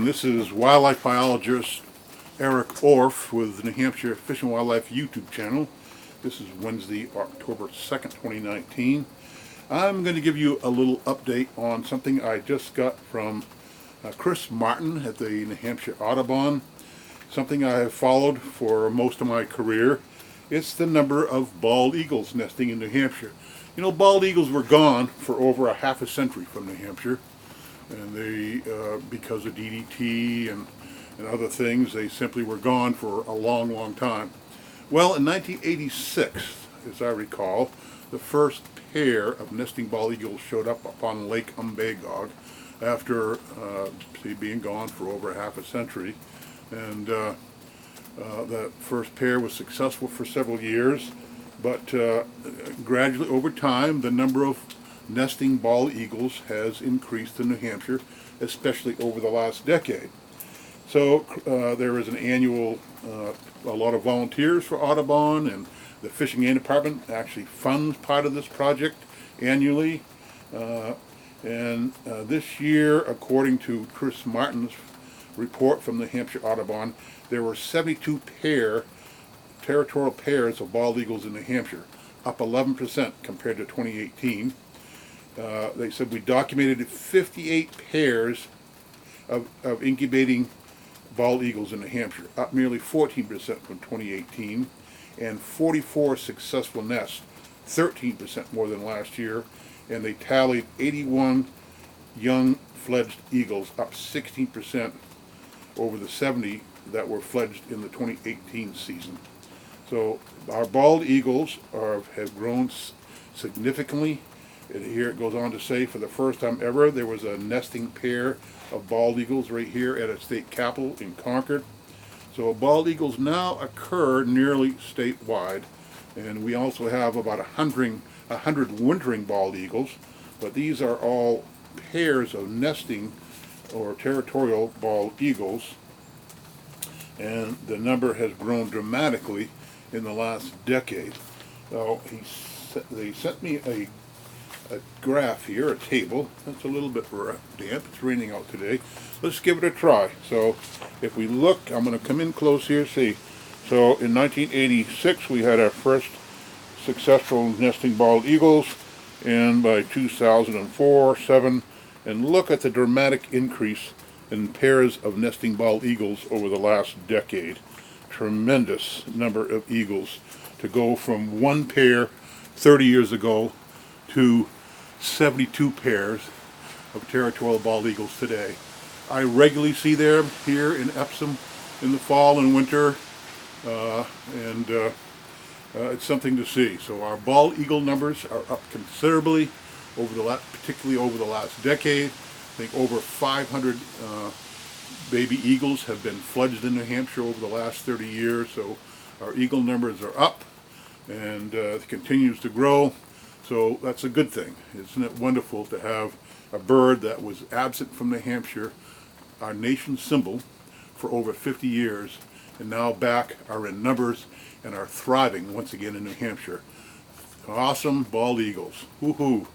and this is wildlife biologist Eric Orff with the New Hampshire Fish and Wildlife YouTube channel. This is Wednesday, October 2nd, 2019. I'm going to give you a little update on something I just got from Chris Martin at the New Hampshire Audubon, something I have followed for most of my career. It's the number of bald eagles nesting in New Hampshire. You know, bald eagles were gone for over a half a century from New Hampshire, and they, because of DDT and other things, they simply were gone for a long time. Well, in 1986, as I recall, the first pair of nesting bald eagles showed up upon Lake Umbagog after being gone for over half a century. And that first pair was successful for several years, but gradually over time the number of nesting bald eagles has increased in New Hampshire, especially over the last decade. So there is an annual, a lot of volunteers for Audubon, and the Fishing Game Department actually funds part of this project annually. And this year, according to Chris Martin's report from the Hampshire Audubon, there were 72 territorial pairs of bald eagles in New Hampshire, up 11% compared to 2018. They said we documented 58 pairs of incubating bald eagles in New Hampshire, up nearly 14% from 2018, and 44 successful nests, 13% more than last year, and they tallied 81 young fledged eagles, up 16% over the 70 that were fledged in the 2018 season. So our bald eagles have grown significantly. And here it goes on to say, for the first time ever, there was a nesting pair of bald eagles right here at a state capitol in Concord. So bald eagles now occur nearly statewide, and we also have about 100 wintering bald eagles, but these are all pairs of nesting or territorial bald eagles, and the number has grown dramatically in the last decade. So they sent me a graph here, a table. That's a little bit damp. It's raining out today. Let's give it a try. So if we look, I'm going to come in close here, see. So in 1986 we had our first successful nesting bald eagles, and by 2004, 7, and look at the dramatic increase in pairs of nesting bald eagles over the last decade. Tremendous number of eagles to go from one pair 30 years ago to 72 pairs of territorial bald eagles today. I regularly see them here in Epsom in the fall and winter, and it's something to see. So our bald eagle numbers are up considerably particularly over the last decade. I think over 500 baby eagles have been fledged in New Hampshire over the last 30 years. So our eagle numbers are up, and it continues to grow. So that's a good thing. Isn't it wonderful to have a bird that was absent from New Hampshire, our nation's symbol, for over 50 years, and now back, are in numbers, and are thriving once again in New Hampshire. Awesome bald eagles. Woohoo!